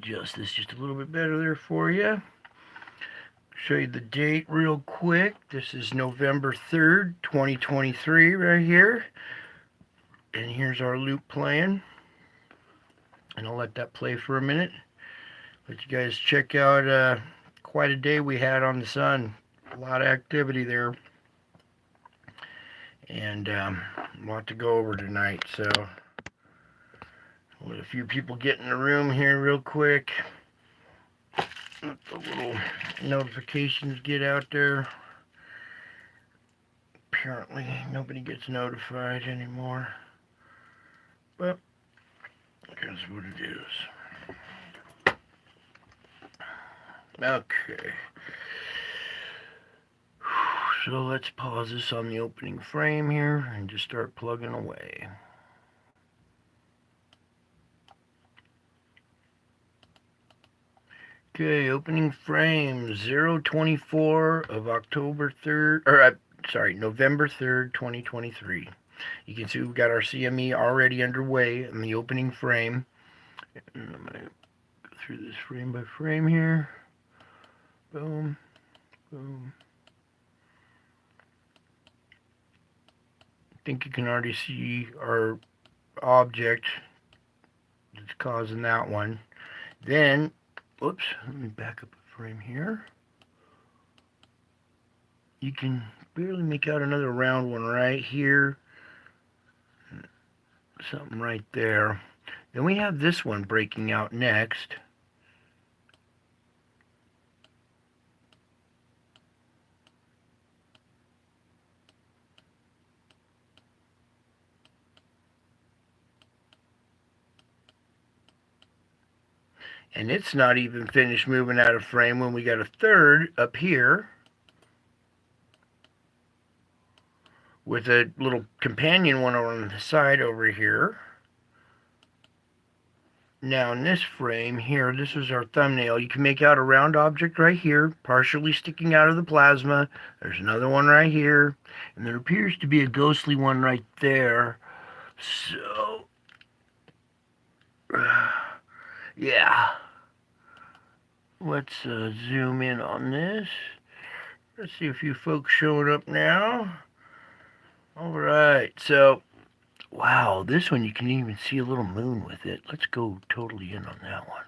adjust this just a little bit better there for you. Show you the date real quick. This is November 3rd, 2023 right here. And here's our loop playing. And I'll let that play for a minute. Let you guys check out quite a day we had on the sun. A lot of activity there. And a lot to go over tonight. So let a few people get in the room here real quick. Let the little notifications get out there. Apparently nobody gets notified anymore. But that's what it is. Okay. So let's pause this on the opening frame here and just start plugging away. Okay, opening frame 024 of October 3rd, or sorry, November 3rd, 2023. You can see we've got our CME already underway in the opening frame. And I'm going to go through this frame by frame here. Boom, boom. I think you can already see our object that's causing that one. Then, whoops, let me back up a frame here. You can barely make out another round one right here. Something right there. Then we have this one breaking out next. And it's not even finished moving out of frame when we got a third up here with a little companion one on the side over here. Now in this frame here, this is our thumbnail. You can make out a round object right here, partially sticking out of the plasma. There's another one right here, and there appears to be a ghostly one right there. So, yeah. Let's zoom in on this. Let's see a few folks showing up now. All right, so, wow, this one you can even see a little moon with it. Let's go totally in on that one.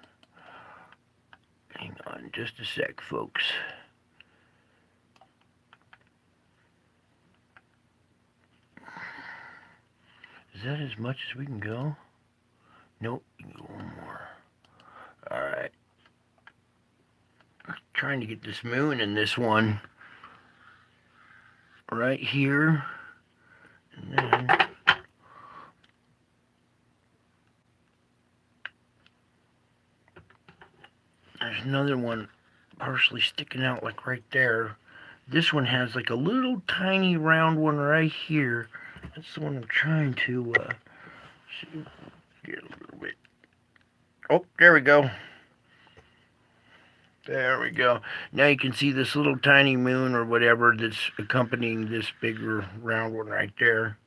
Hang on just a sec, folks. Is that as much as we can go? Nope, we can go one more. All right. Trying to get this moon in this one right here, and then there's another one partially sticking out like right there. This one has like a little tiny round one right here. That's the one I'm trying to see, get a little bit. Oh, there we go. There we go. Now you can see this little tiny moon or whatever that's accompanying this bigger round one right there.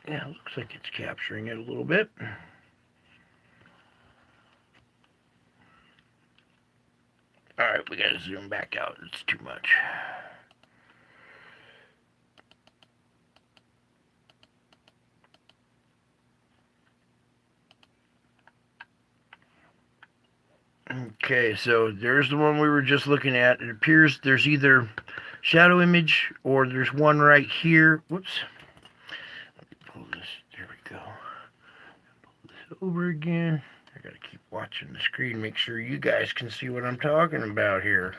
Yeah, looks like it's capturing it a little bit. Alright, we gotta zoom back out. It's too much. Okay, so there's the one we were just looking at. It appears there's either shadow image or there's one right here. Whoops. Let me pull this. There we go. Pull this over again. I gotta keep watching the screen, make sure you guys can see what I'm talking about here.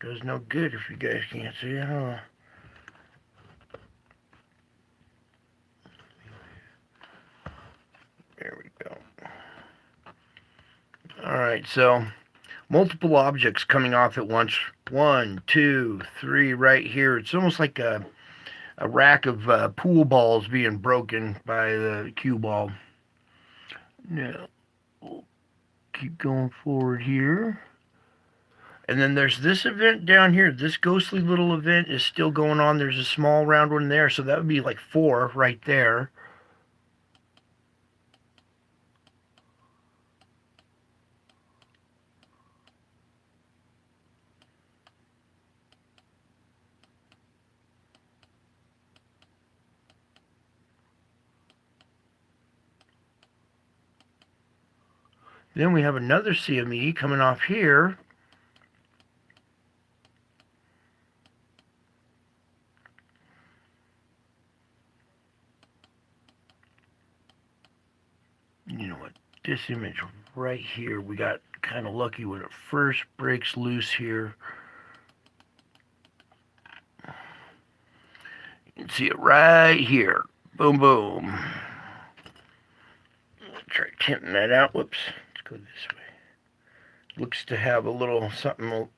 Does no good if you guys can't see it, huh? There we go. Alright, so multiple objects coming off at once. 1, 2, 3 right here. It's almost like a rack of pool balls being broken by the cue ball. Now, we'll keep going forward here. And then there's this event down here. This ghostly little event is still going on. There's a small round one there, so that would be like 4 right there. Then we have another CME coming off here. You know what? This image right here, we got kind of lucky when it first breaks loose here. You can see it right here. Boom, boom. Try tinting that out. Whoops. Let's go this way. Looks to have a little something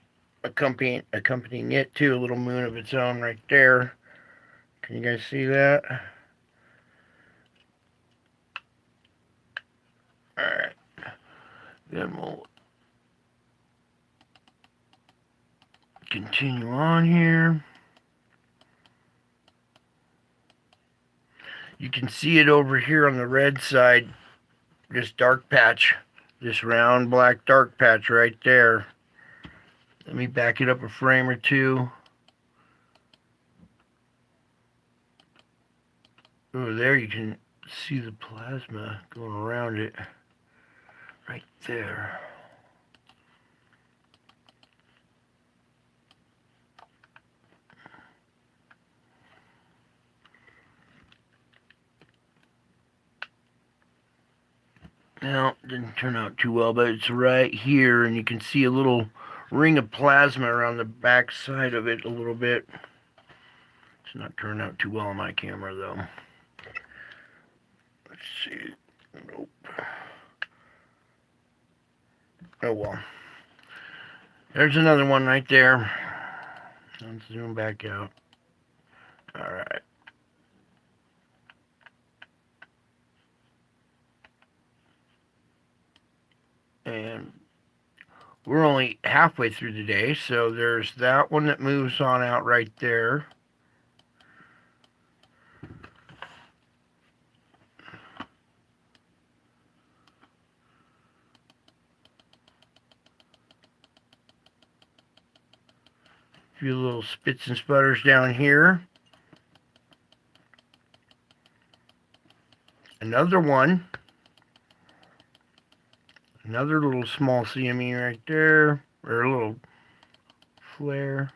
accompanying it too. A little moon of its own right there. Can you guys see that? Alright. Then we'll continue on here. You can see it over here on the red side. This dark patch. This round black dark patch right there. Let me back it up a frame or two. Over there you can see the plasma going around it. Right there. Now, didn't turn out too well, but it's right here, and you can see a little ring of plasma around the back side of it a little bit. It's not turning out too well on my camera, though. Let's see. Nope. Oh, well. There's another one right there. Let's zoom back out. All right. And we're only halfway through the day, so there's that one that moves on out right there. A few little spits and sputters down here. Another one. Another little small CME right there, or a little flare.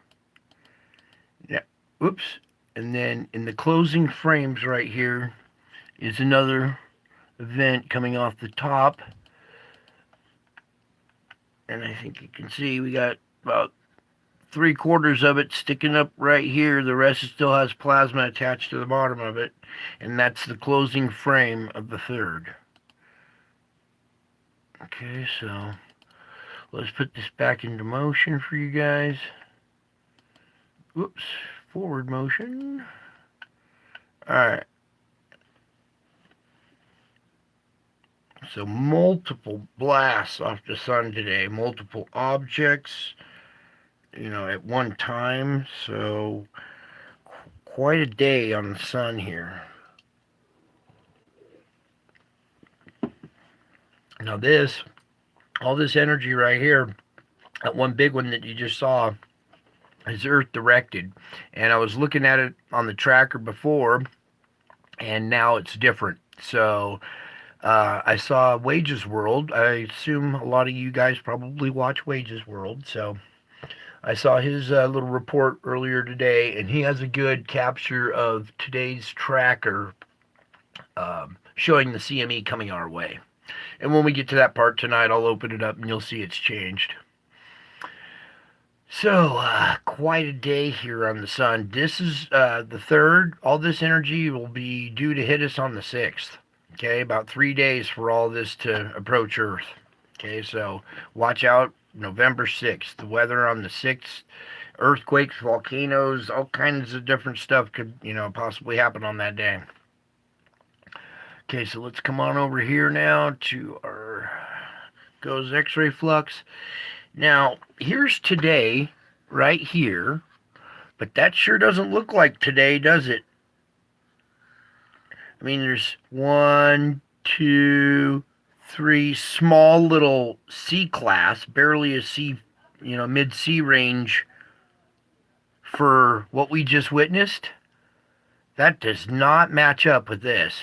Yeah, oops. And then in the closing frames right here is another event coming off the top. And I think you can see we got about 3/4 of it sticking up right here. The rest still has plasma attached to the bottom of it. And that's the closing frame of the third. Okay, so let's put this back into motion for you guys. Whoops, forward motion. Alright. So multiple blasts off the sun today, multiple objects, you know, at one time. So quite a day on the sun here. Now this, all this energy right here, that one big one that you just saw, is Earth directed. And I was looking at it on the tracker before, and now it's different. So I saw Wages World. I assume a lot of you guys probably watch Wages World. So I saw his little report earlier today, and he has a good capture of today's tracker showing the CME coming our way. And when we get to that part tonight, I'll open it up and you'll see it's changed. So, quite a day here on the sun. This is the third. All this energy will be due to hit us on the 6th. Okay, about 3 days for all this to approach Earth. Okay, so watch out, November 6th. The weather on the 6th, earthquakes, volcanoes, all kinds of different stuff could, you know, possibly happen on that day. Okay, so let's come on over here now to our GOES X-ray flux. Now, here's today right here, but that sure doesn't look like today, does it? I mean, there's 1, 2, 3 small little C class, barely a C, you know, mid-C range for what we just witnessed. That does not match up with this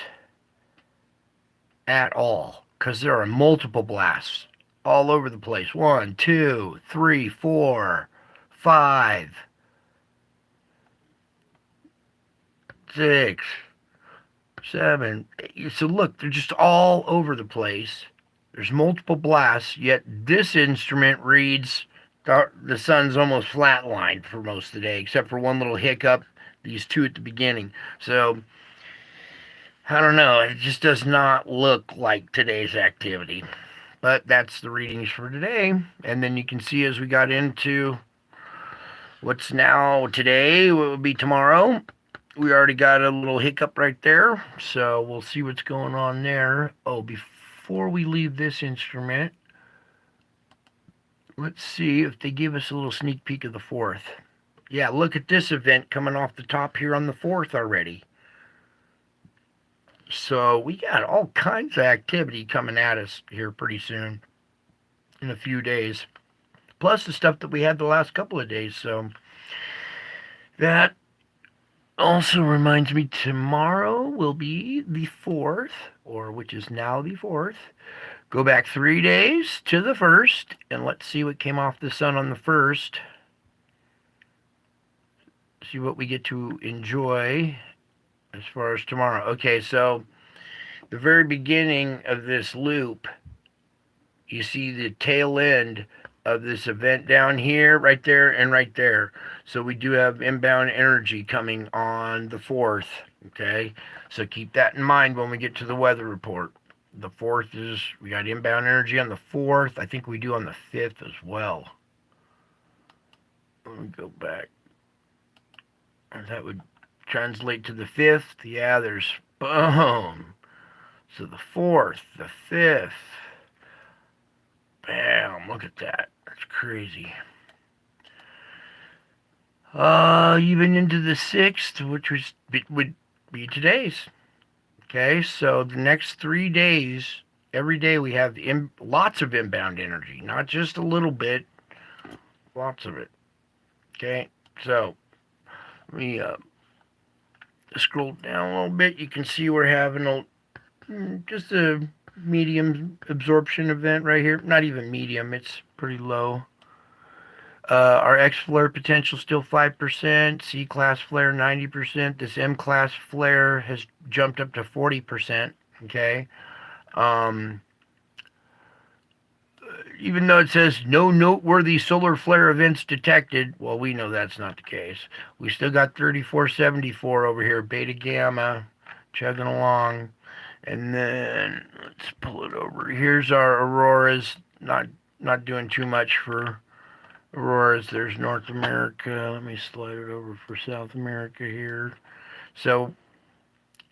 at all. because there are multiple blasts all over the place. 1, 2, 3, 4, 5, 6, 7. So look, they're just all over the place. There's multiple blasts, yet this instrument reads the sun's almost flatlined for most of the day, except for one little hiccup, these two at the beginning. So I don't know. It just does not look like today's activity. But that's the readings for today. And then you can see as we got into what's now today, what will be tomorrow, we already got a little hiccup right there. So we'll see what's going on there. Oh, before we leave this instrument, let's see if they give us a little sneak peek of the 4th. Yeah, look at this event coming off the top here on the 4th already. So we got all kinds of activity coming at us here pretty soon in a few days. Plus the stuff that we had the last couple of days. So that also reminds me tomorrow will be the 4th, or which is now the 4th. Go back 3 days to the 1st, and let's see what came off the sun on the 1st. See what we get to enjoy as far as tomorrow. Okay, so the very beginning of this loop, you see the tail end of this event down here, right there, and right there. So we do have inbound energy coming on the 4th, okay? So keep that in mind when we get to the weather report. The 4th is, we got inbound energy on the 4th. I think we do on the 5th as well. Let me go back. And that would translate to the 5th. Yeah, there's, boom. So the 4th, the 5th. Bam, look at that. That's crazy. Even into the 6th, which would be today's. Okay, so the next 3 days, every day we have lots of inbound energy. Not just a little bit, lots of it. Okay, so let me scroll down a little bit. You can see we're having just a medium absorption event right here. Not even medium, it's pretty low. Our X flare potential still 5%, C class flare 90%. This M class flare has jumped up to 40%. Okay. Even though it says no noteworthy solar flare events detected, well, we know that's not the case. We still got 3474 over here, beta gamma, chugging along. And then let's pull it over. Here's our auroras. Not doing too much for auroras. There's North America. Let me slide it over for South America here. So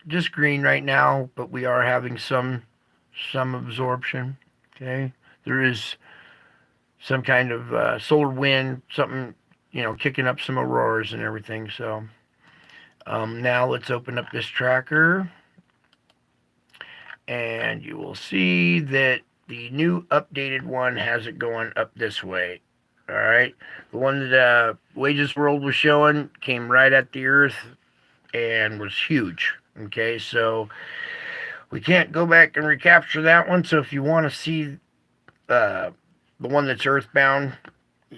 just green right now, but we are having some absorption. Okay, there is some kind of solar wind, something, kicking up some auroras and everything. So now let's open up this tracker, and you will see that the new updated one has it going up this way. All right, the one that Wages World was showing came right at the Earth and was huge. Okay, so we can't go back and recapture that one. So if you want to see the one that's earthbound,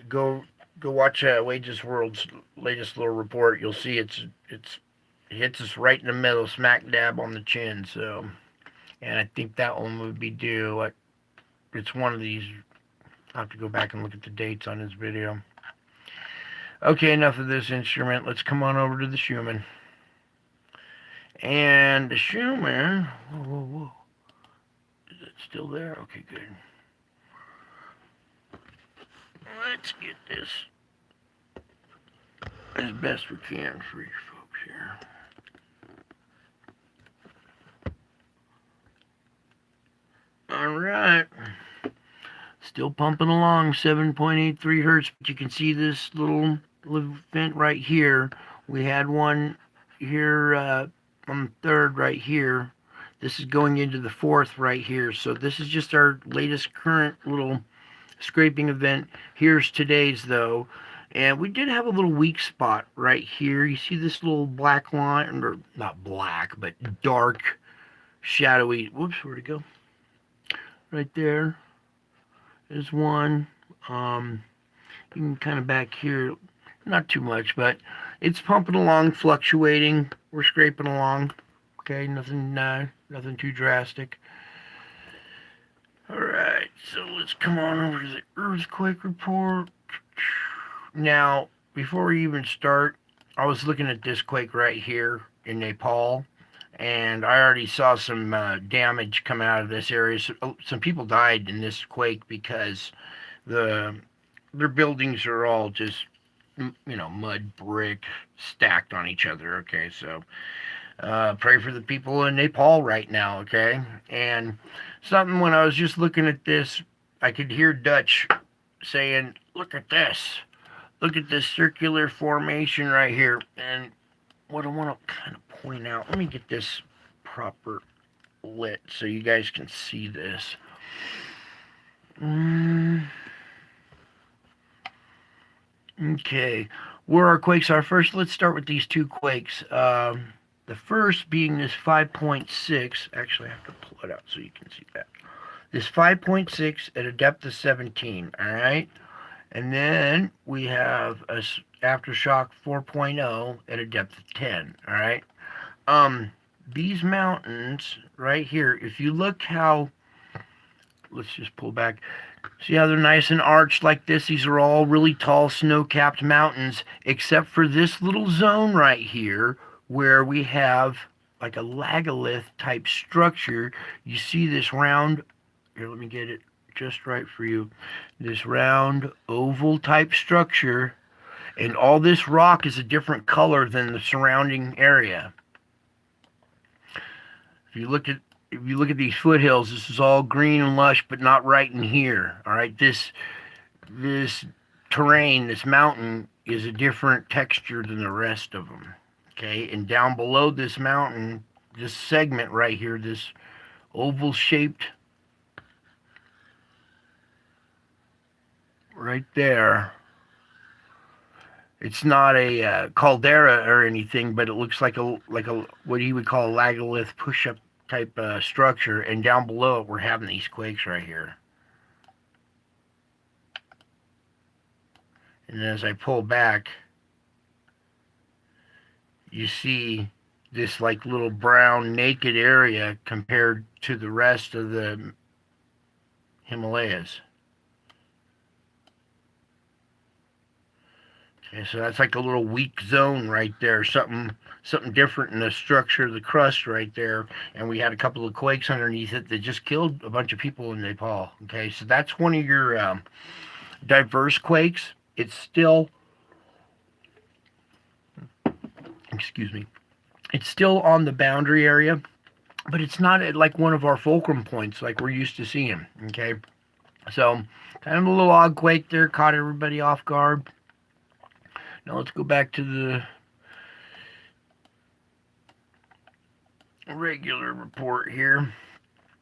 go watch Wages World's latest little report. You'll see it hits us right in the middle, smack dab on the chin. So, and I think that one would be due. It's one of these. I'll have to go back and look at the dates on his video. Okay, enough of this instrument. Let's come on over to the Schumann. And the Schumann, whoa. Is it still there? Okay, good. Let's get this as best we can for you folks here. All right. Still pumping along, 7.83 hertz. But you can see this little event right here. We had one here on the 3rd right here. This is going into the 4th right here. So this is just our latest current little scraping event. Here's today's though. And we did have a little weak spot right here. You see this little black line, or not black, but dark, shadowy. Whoops, where'd it go? right there is one. Even kind of back here, not too much, but it's pumping along, fluctuating. We're scraping along. Okay, nothing too drastic. All right, so let's come on over to the earthquake report. Now, before we even start, I was looking at this quake right here in Nepal, and I already saw some damage come out of this area. Some people died in this quake because their buildings are all just mud brick stacked on each other. Okay, so pray for the people in Nepal right now. Okay, and something when I was just looking at this, I could hear Dutch saying, "Look at this." Look at this circular formation right here. And what I want to kind of point out, let me get this proper lit so you guys can see this. Okay, where our quakes are. First, let's start with these two quakes. The first being this 5.6. Actually, I have to pull it out so you can see that. This 5.6 at a depth of 17, all right? And then we have a aftershock 4.0 at a depth of 10, all right? These mountains right here, if you look how, let's just pull back. See how they're nice and arched like this? These are all really tall snow-capped mountains, except for this little zone right here where we have like a lagolith type structure. You see this round, here, let me get it just right for you. This round oval type structure, and all this rock is a different color than the surrounding area. If you look at these foothills, this is all green and lush, but not right in here. All right, this terrain, this mountain, is a different texture than the rest of them. Okay, and down below this mountain, this segment right here, this oval shaped right there. It's not a caldera or anything, but it looks like a what you would call a lagolith push-up type structure. And down below it, we're having these quakes right here. And as I pull back, you see this like little brown naked area compared to the rest of the Himalayas. Okay, so that's like a little weak zone right there, something different in the structure of the crust right there. And we had a couple of quakes underneath it that just killed a bunch of people in Nepal. Okay, so that's one of your diverse quakes. It's still, excuse me, it's still on the boundary area, but it's not at like one of our fulcrum points like we're used to seeing. Okay, so kind of a little odd quake there, caught everybody off guard. Now let's go back to the regular report here.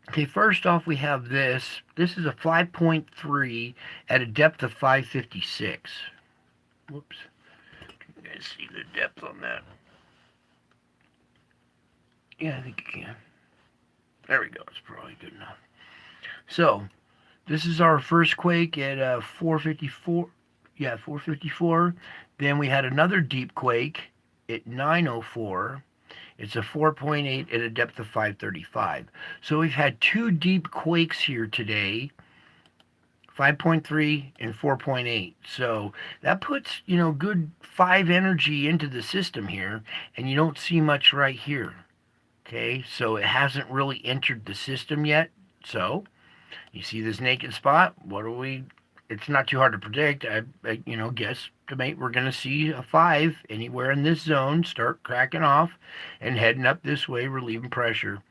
Okay, first off we have this. This is a 5.3 at a depth of 556. Whoops. Can you guys see the depth on that? Yeah, I think you can. There we go. It's probably good enough. So, this is our first quake at 454. Yeah, 454. Then we had another deep quake at 904. It's a 4.8 at a depth of 535. So we've had two deep quakes here today, 5.3 and 4.8. So that puts, good 5 energy into the system here, and you don't see much right here. Okay, so it hasn't really entered the system yet. So you see this naked spot. It's not too hard to predict. I guesstimate we're going to see a 5 anywhere in this zone start cracking off and heading up this way, relieving pressure.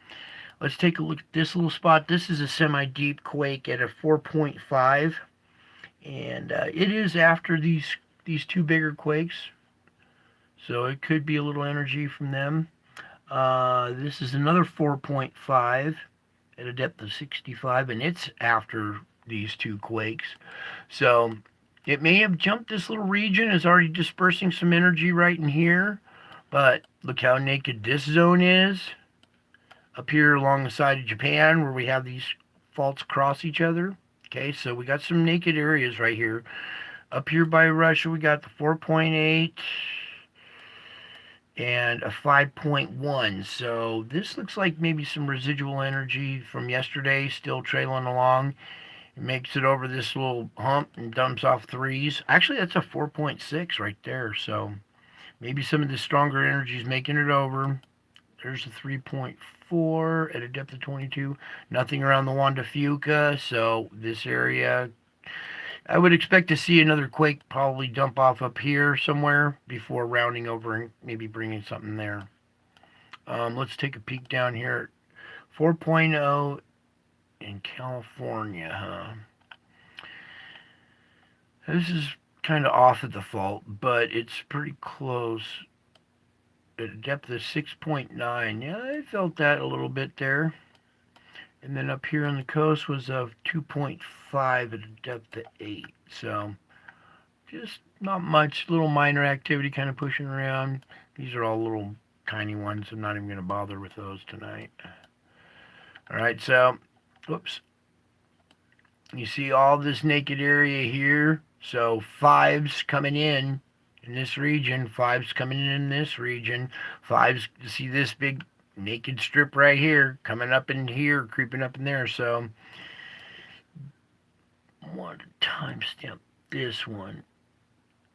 Let's take a look at this little spot. This is a semi-deep quake at a 4.5, and it is after these two bigger quakes, so it could be a little energy from them. This is another 4.5 at a depth of 65, and it's after these two quakes. So it may have jumped this little region, is already dispersing some energy right in here, but look how naked this zone is up here along the side of Japan, where we have these faults cross each other. Okay, so we got some naked areas right here. Up here by Russia, we got the 4.8 and a 5.1. So this looks like maybe some residual energy from yesterday still trailing along. It makes it over this little hump and dumps off threes. Actually, that's a 4.6 right there. So maybe some of the stronger energy is making it over. There's a 3.4 at a depth of 22. Nothing around the Juan de Fuca. So this area, I would expect to see another quake probably dump off up here somewhere before rounding over and maybe bringing something there. Let's take a peek down here. 4.0 in California, huh? This is kind of off at the fault, but it's pretty close. At a depth of 6.9. Yeah, I felt that a little bit there. And then up here on the coast was of 2.5 at a depth of 8. So just not much, little minor activity kind of pushing around. These are all little tiny ones. I'm not even going to bother with those tonight. All right, so, whoops. You see all this naked area here. So fives coming in this region, fives coming in this region, fives, see this big naked strip right here, coming up in here, creeping up in there. So I want to timestamp this one.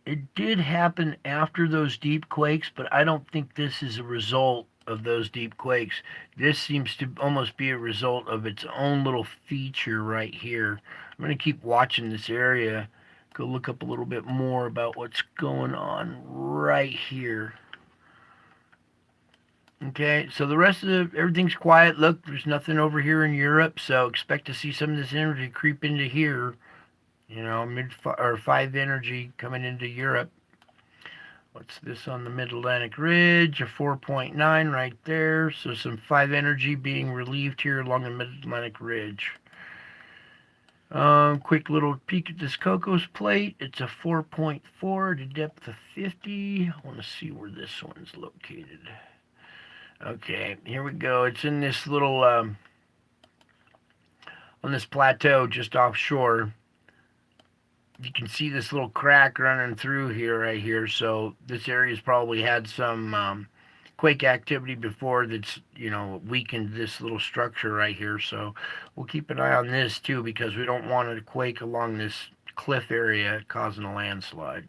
It did happen after those deep quakes, but I don't think this is a result of those deep quakes. This seems to almost be a result of its own little feature right here. I'm going to keep watching this area, go look up a little bit more about what's going on right here. Okay, so the rest of everything's quiet. Look, there's nothing over here in Europe, so expect to see some of this energy creep into here. You know, mid-5 energy coming into Europe. What's this on the Mid-Atlantic Ridge? A 4.9 right there. So some 5 energy being relieved here along the Mid-Atlantic Ridge. Quick little peek at this Cocos plate. It's a 4.4 to depth of 50. I want to see where this one's located. Okay, here we go. It's in this little, on this plateau just offshore. You can see this little crack running through here, right here. So this area's probably had some quake activity before that's, you know, weakened this little structure right here. So we'll keep an eye on this too, because we don't want it to quake along this cliff area causing a landslide.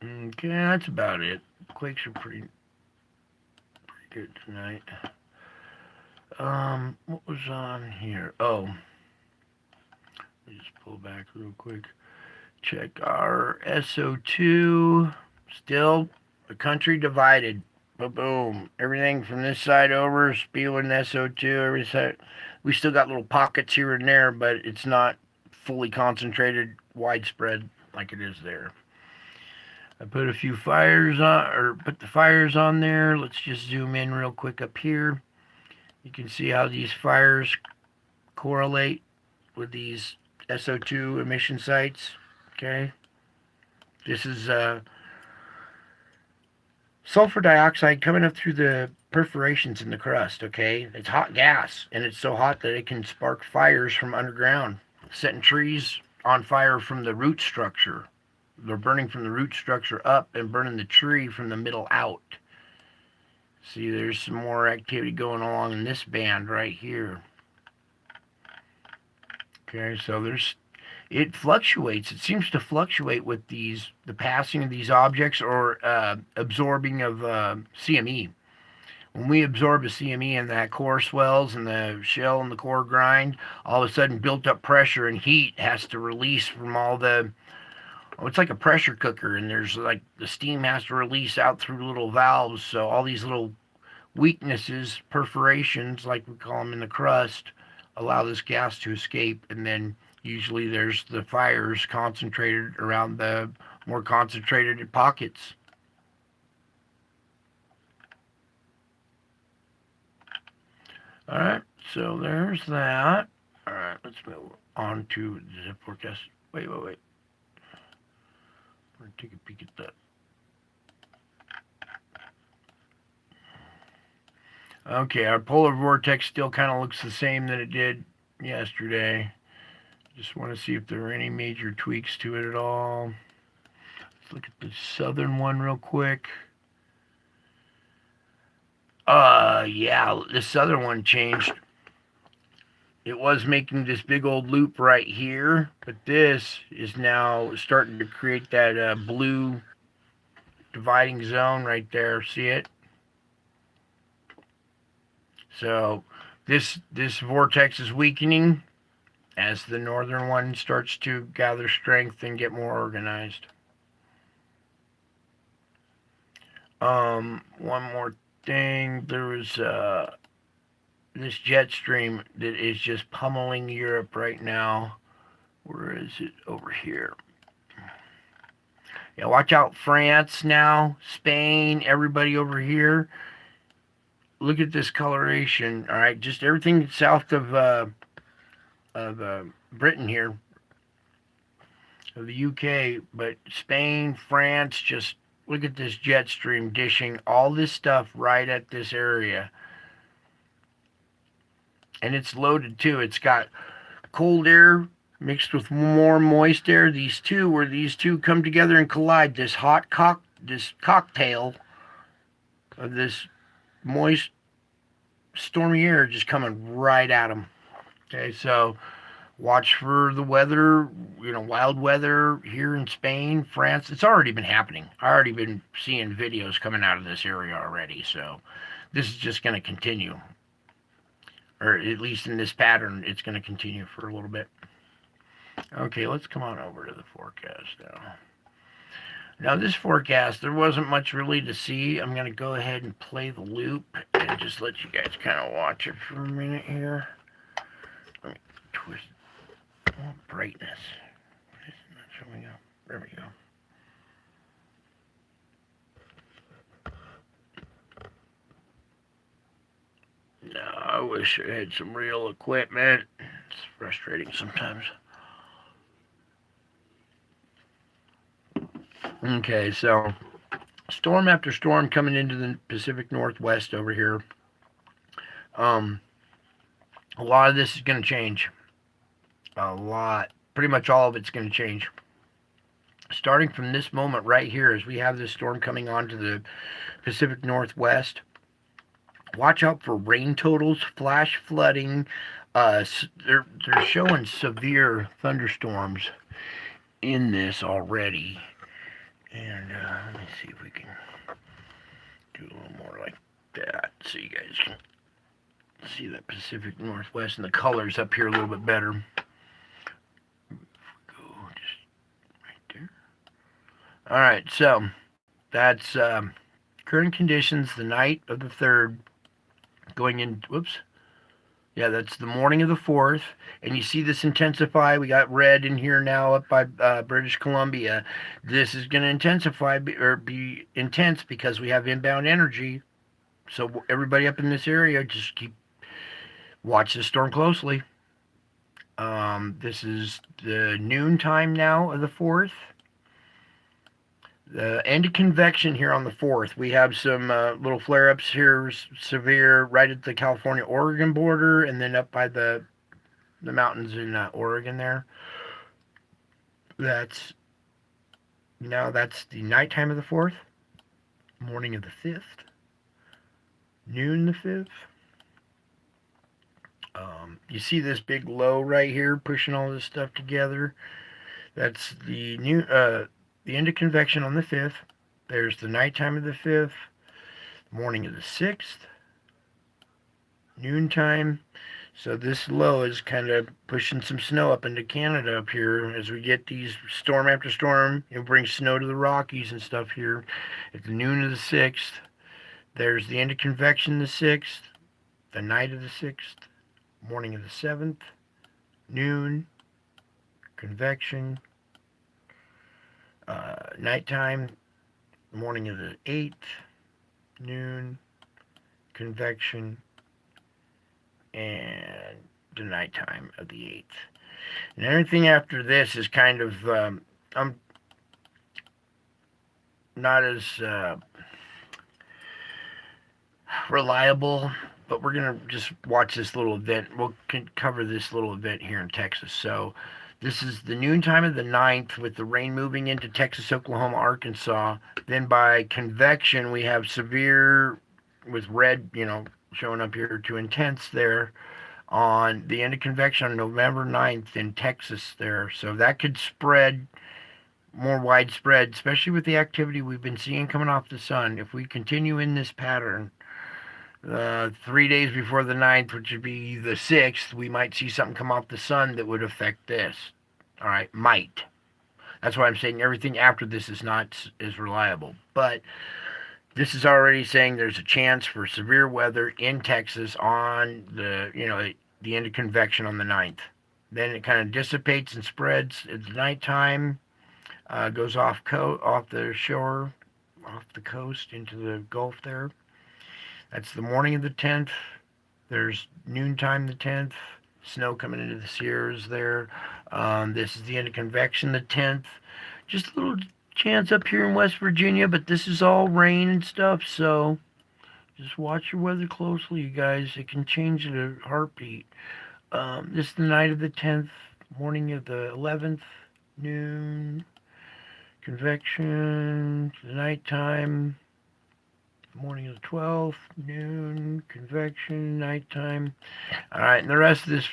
Okay, that's about it. Quakes are pretty good tonight. What was on here? Oh, let me just pull back real quick. Check our SO2. Still the country divided. Boom. Everything from this side over, spewing SO2. Every side. We still got little pockets here and there, but it's not fully concentrated, widespread like it is there. I put a few fires on, or put the fires on there. Let's just zoom in real quick up here. You can see how these fires correlate with these SO2 emission sites. Okay. This is sulfur dioxide coming up through the perforations in the crust. Okay. It's hot gas, and it's so hot that it can spark fires from underground, setting trees on fire from the root structure. They're burning from the root structure up and burning the tree from the middle out. See, there's some more activity going along in this band right here. Okay, so it fluctuates. It seems to fluctuate with the passing of these objects or absorbing of CME. When we absorb a CME and that core swells and the shell and the core grind, all of a sudden built up pressure and heat has to release from all the, it's like a pressure cooker, and there's like the steam has to release out through little valves. So all these little weaknesses, perforations, like we call them in the crust, allow this gas to escape, and then usually there's the fires concentrated around the more concentrated pockets. All right, so there's that. All right, let's move on to the forecast. Wait. I'm going to take a peek at that. Okay, our polar vortex still kind of looks the same that it did yesterday. Just want to see if there are any major tweaks to it at all. Let's look at the southern one real quick. Yeah, the southern one changed. It was making this big old loop right here, but this is now starting to create that blue dividing zone right there. See it? So this vortex is weakening as the northern one starts to gather strength and get more organized. One more thing. There was this jet stream that is just pummeling Europe right now. Where is it? Over here. Yeah, watch out, France now, Spain, everybody over here. Look at this coloration. All right, just everything south of Britain here, of the UK, but Spain, France, just look at this jet stream dishing all this stuff right at this area. And it's loaded too. It's got cold air mixed with more moist air. These two come together and collide. This this cocktail of this moist, stormy air just coming right at them. Okay, so watch for the weather, wild weather here in Spain, France. It's already been happening. I already been seeing videos coming out of this area already. So this is just going to continue. Or at least in this pattern, it's going to continue for a little bit. Okay, let's come on over to the forecast now. Now this forecast, there wasn't much really to see. I'm going to go ahead and play the loop and just let you guys kind of watch it for a minute here. Let me twist. Oh, brightness. Why is it not showing up? There we go. No, I wish I had some real equipment. It's frustrating sometimes. Okay, so storm after storm coming into the Pacific Northwest over here. A lot of this is going to change. A lot. Pretty much all of it's going to change. Starting from this moment right here, as we have this storm coming onto the Pacific Northwest, watch out for rain totals, flash flooding. They're showing severe thunderstorms in this already. And let me see if we can do a little more like that so you guys can see the Pacific Northwest and the colors up here a little bit better. Go just right there. All right, so that's current conditions the night of the 3rd going in. Whoops. Yeah, that's the morning of the 4th, and you see this intensify. We got red in here now up by British Columbia. This is going to intensify or be intense because we have inbound energy. So everybody up in this area, just watch the storm closely. This is the noon time now of the 4th. The end of convection here on the 4th. We have some little flare-ups here, severe, right at the California-Oregon border, and then up by the mountains in Oregon there. That's the nighttime of the 4th, morning of the 5th, noon the 5th. You see this big low right here pushing all this stuff together. That's the end of convection on the 5th. There's the nighttime of the 5th, morning of the 6th, noontime. So this low is kind of pushing some snow up into Canada up here as we get these storm after storm. It brings snow to the Rockies and stuff here at the noon of the 6th. There's the end of convection the 6th, the night of the 6th, morning of the 7th, noon, convection, nighttime, morning of the 8th, noon, convection, and the nighttime of the 8th. And everything after this is kind of, I'm not as reliable but we're going to just watch this little event. We'll cover this little event here in Texas. So this is the noontime of the 9th with the rain moving into Texas, Oklahoma, Arkansas. Then by convection, we have severe with red, showing up here to intense there on the end of convection on November 9th in Texas there. So that could spread more widespread, especially with the activity we've been seeing coming off the sun. If we continue in this pattern, 3 days before the 9th, which would be the 6th, we might see something come off the sun that would affect this. All right, might. That's why I'm saying everything after this is not as reliable. But this is already saying there's a chance for severe weather in Texas on the end of convection on the 9th. Then it kind of dissipates and spreads at nighttime, goes off the shore, off the coast into the Gulf there. That's the morning of the 10th. There's noontime the 10th. Snow coming into the Sierras there. This is the end of convection the 10th. Just a little chance up here in West Virginia, but this is all rain and stuff, so just watch your weather closely, you guys. It can change at a heartbeat. This is the night of the 10th, morning of the 11th, noon, convection, the nighttime, morning of the 12th, noon, convection, nighttime. All right, and the rest of this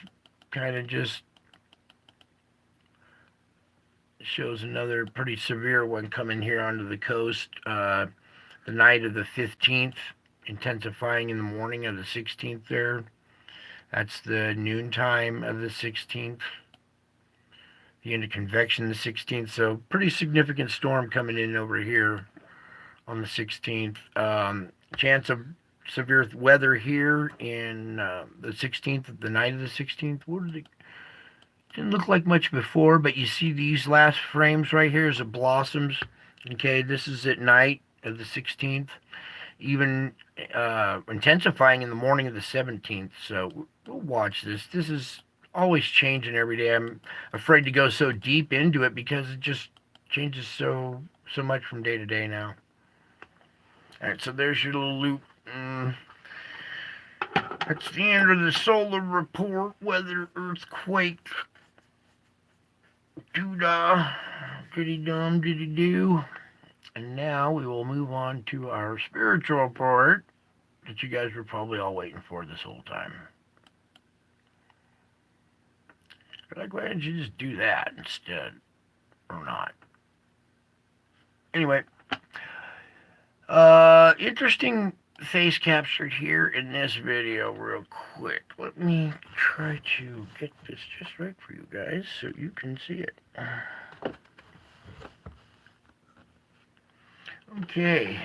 kind of just shows another pretty severe one coming here onto the coast. The night of the 15th, intensifying in the morning of the 16th there. That's the noontime of the 16th. The end of convection the 16th. So pretty significant storm coming in over here on the 16th. Chance of severe weather here in the 16th, the night of the 16th. Didn't look like much before, but you see these last frames right here as it blossoms. Okay, this is at night of the 16th. Even intensifying in the morning of the 17th. So we'll watch this. This is always changing every day. I'm afraid to go so deep into it because it just changes so much from day to day now. All right, so there's your little loop. That's the end of the solar report. Weather, earthquake, doo-dah, diddy-dum, diddy-doo. And now we will move on to our spiritual report that you guys were probably all waiting for this whole time. Like, why didn't you just do that instead? Or not? Anyway, interesting face captured here in this video real quick. Let me try to get this just right for you guys so you can see it. Okay.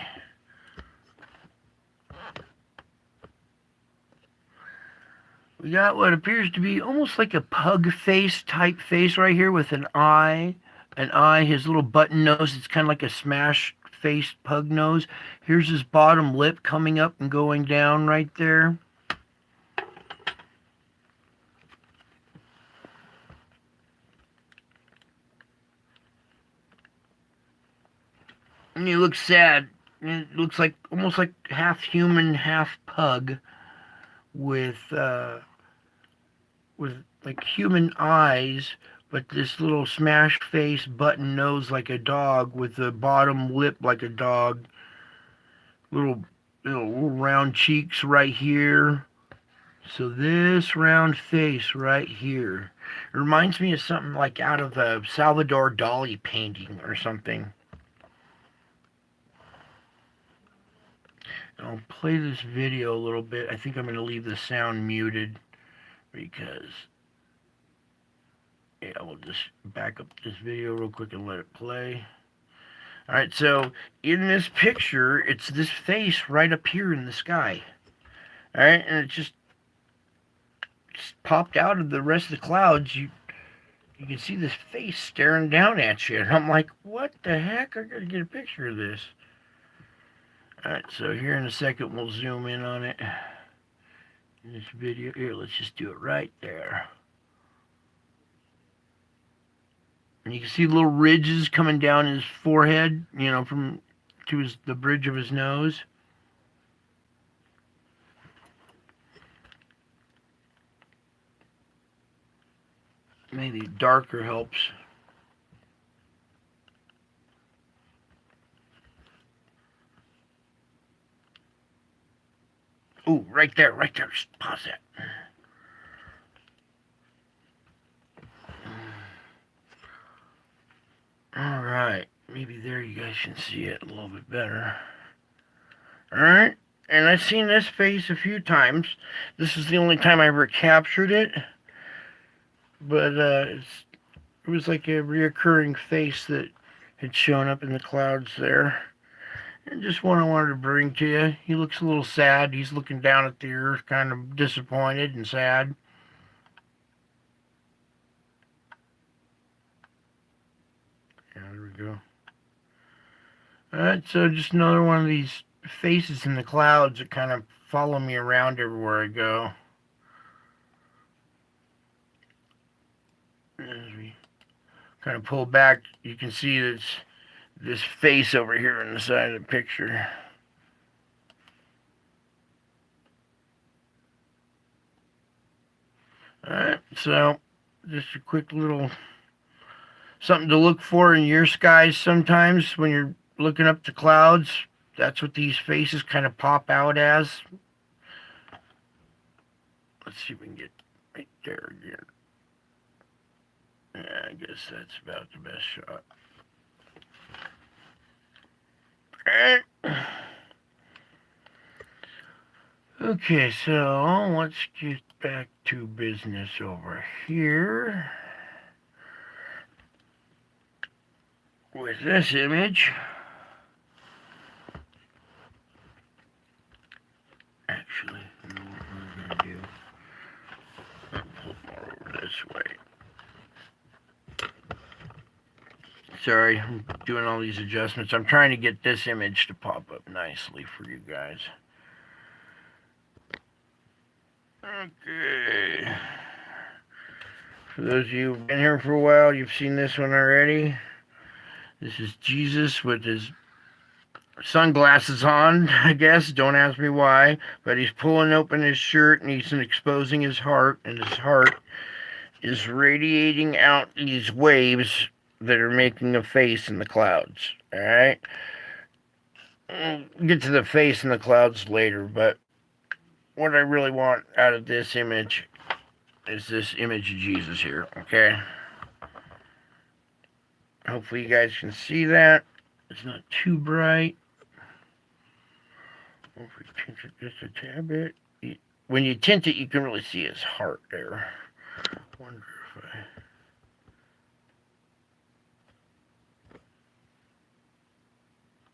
We got what appears to be almost like a pug face type face right here with an eye. His little button nose. It's kind of like a smash faced pug nose. Here's his bottom lip coming up and going down right there. And he looks sad. It looks like almost like half human, half pug, with like human eyes, but this little smash face, button nose like a dog, with the bottom lip like a dog. Little round cheeks right here. So this round face right here, it reminds me of something like out of a Salvador Dali painting or something. I'll play this video a little bit. I think I'm going to leave the sound muted because I will just back up this video real quick and let it play. Alright, so in this picture, it's this face right up here in the sky. Alright, and it just popped out of the rest of the clouds. You can see this face staring down at you. And I'm like, what the heck? I gotta get a picture of this. Alright, so here in a second we'll zoom in on it. In this video here, let's just do it right there. And you can see little ridges coming down his forehead, from to the bridge of his nose. Maybe darker helps. Ooh, right there, right there. Just pause that. Alright, maybe there you guys can see it a little bit better. Alright, and I've seen this face a few times. This is the only time I ever captured it. But it was like a reoccurring face that had shown up in the clouds there. And just one I wanted to bring to you. He looks a little sad. He's looking down at the earth, kind of disappointed and sad. There we go. Alright, so just another one of these faces in the clouds that kind of follow me around everywhere I go. As we kind of pull back, you can see this face over here on the side of the picture. Alright, so just a quick little something to look for in your skies sometimes when you're looking up the clouds. That's what these faces kind of pop out as. Let's see if we can get right there again. Yeah, I guess that's about the best shot. Okay, so let's get back to business over here with this image. Actually, you know what we're going to do? Pull more over this way. Sorry, I'm doing all these adjustments. I'm trying to get this image to pop up nicely for you guys. Okay. For those of you who've been here for a while, you've seen this one already. This is Jesus with his sunglasses on, I guess. Don't ask me why. But he's pulling open his shirt and he's exposing his heart. And his heart is radiating out these waves that are making a face in the clouds. Alright? We'll get to the face in the clouds later. But what I really want out of this image is this image of Jesus here. Okay? Hopefully you guys can see that. It's not too bright. If we tint it just a tad bit. When you tint it, you can really see his heart there. Wonder if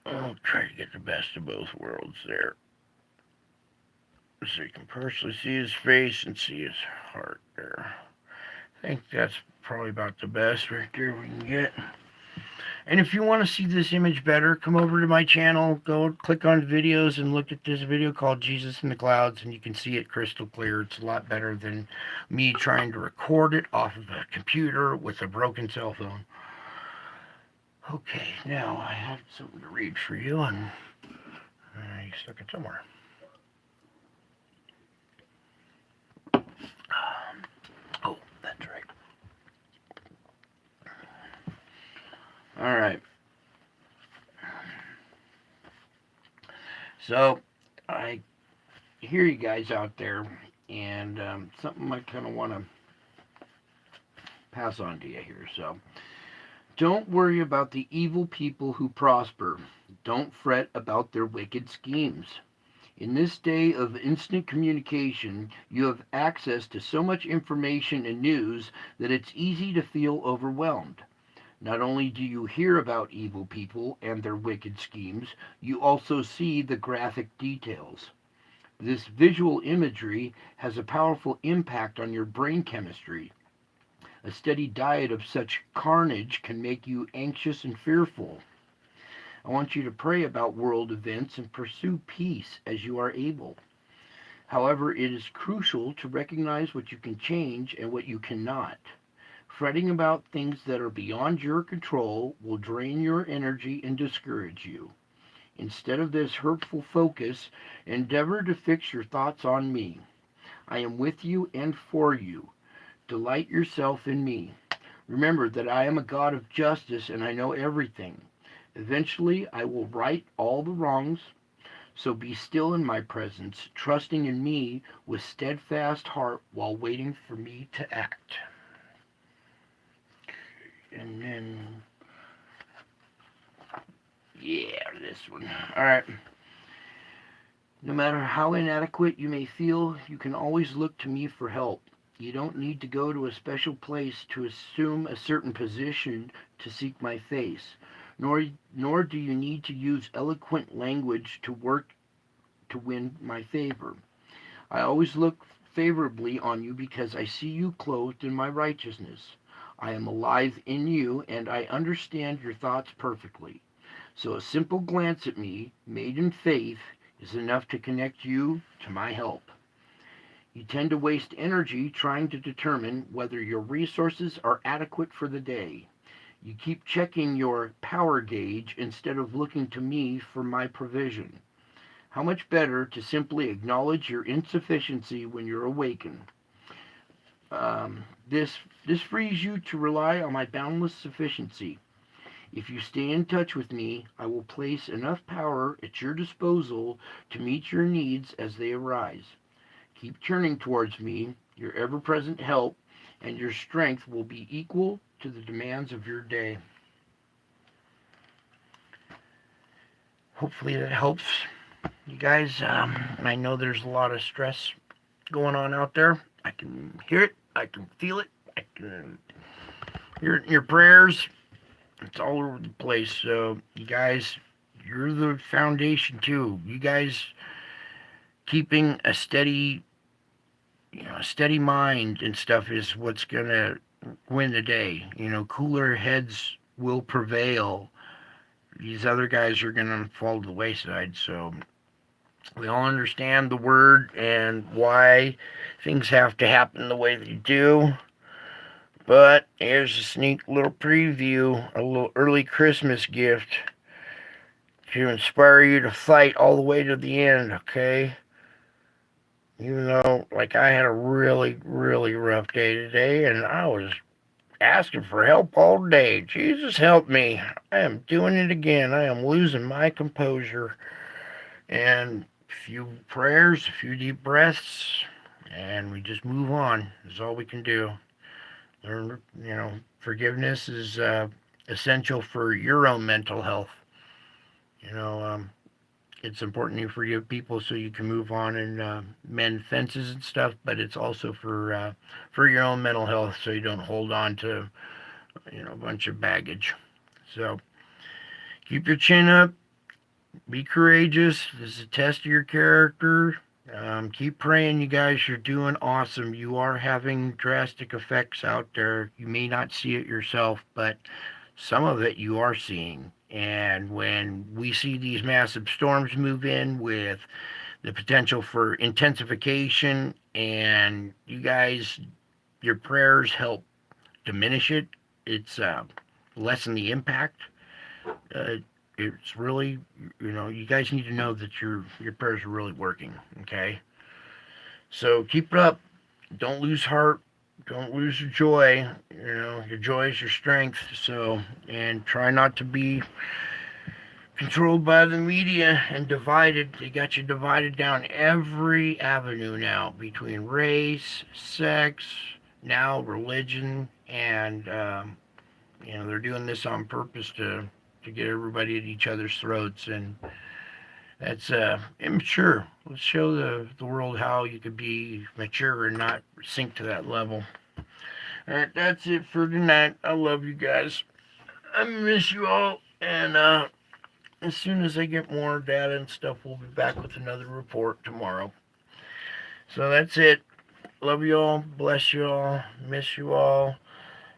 I'll try to get the best of both worlds there. So you can partially see his face and see his heart there. I think that's probably about the best right there we can get. And if you want to see this image better, come over to my channel, go click on videos and look at this video called Jesus in the Clouds, and you can see it crystal clear. It's a lot better than me trying to record it off of a computer with a broken cell phone. Okay, now I have something to read for you, and I stuck it somewhere. Oh, that's right. All right. So, I hear you guys out there, and something I kind of want to pass on to you here. So, don't worry about the evil people who prosper. Don't fret about their wicked schemes. In this day of instant communication, you have access to so much information and news that it's easy to feel overwhelmed. Not only do you hear about evil people and their wicked schemes, you also see the graphic details. This visual imagery has a powerful impact on your brain chemistry. A steady diet of such carnage can make you anxious and fearful. I want you to pray about world events and pursue peace as you are able. However, it is crucial to recognize what you can change and what you cannot. Fretting about things that are beyond your control will drain your energy and discourage you. Instead of this hurtful focus, endeavor to fix your thoughts on me. I am with you and for you. Delight yourself in me. Remember that I am a God of justice and I know everything. Eventually, I will right all the wrongs. So be still in my presence, trusting in me with steadfast heart while waiting for me to act. And then, yeah, this one. All right. No matter how inadequate you may feel, you can always look to me for help. You don't need to go to a special place to assume a certain position to seek my face, nor do you need to use eloquent language to work to win my favor. I always look favorably on you because I see you clothed in my righteousness. I am alive in you, and I understand your thoughts perfectly. So a simple glance at me, made in faith, is enough to connect you to my help. You tend to waste energy trying to determine whether your resources are adequate for the day. You keep checking your power gauge instead of looking to me for my provision. How much better to simply acknowledge your insufficiency when you're awakened. This frees you to rely on my boundless sufficiency. If you stay in touch with me, I will place enough power at your disposal to meet your needs as they arise. Keep turning towards me, your ever-present help, and your strength will be equal to the demands of your day. Hopefully that helps you guys. I know there's a lot of stress going on out there. I can hear it. I can feel it. I can hear it in your prayers. It's all over the place. So you guys, you're the foundation too. You guys keeping a steady mind and stuff is what's gonna win the day. Cooler heads will prevail. These other guys are gonna fall to the wayside. So we all understand the word and why things have to happen the way they do. But here's a sneak little preview, a little early Christmas gift to inspire you to fight all the way to the end, okay? Even though, I had a really, really rough day today, and I was asking for help all day. Jesus help me. I am doing it again. I am losing my composure. And a few prayers, a few deep breaths, and we just move on. That's all we can do. Learn, forgiveness is essential for your own mental health. It's important you forgive people so you can move on and mend fences and stuff, but it's also for your own mental health so you don't hold on to, a bunch of baggage. So keep your chin up. Be courageous. This is a test of your character. Keep praying, you guys. You're doing awesome. You are having drastic effects out there. You may not see it yourself, but some of it you are seeing. And when we see these massive storms move in with the potential for intensification, and you guys, your prayers help diminish it, it's lessen the impact. It's really, you guys need to know that your prayers are really working, okay? So keep it up. Don't lose heart. Don't lose your joy. Your joy is your strength. So, and try not to be controlled by the media and divided. They got you divided down every avenue now between race, sex, now religion, and, they're doing this on purpose to get everybody at each other's throats, and that's immature. Let's show the world how you could be mature and not sink to that level. Alright, that's it for tonight. I love you guys. I miss you all, and as soon as I get more data and stuff, we'll be back with another report tomorrow. So that's it. Love you all, bless you all, miss you all,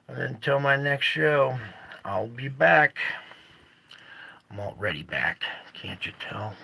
and until my next show, I'll be back. I'm already back, can't you tell?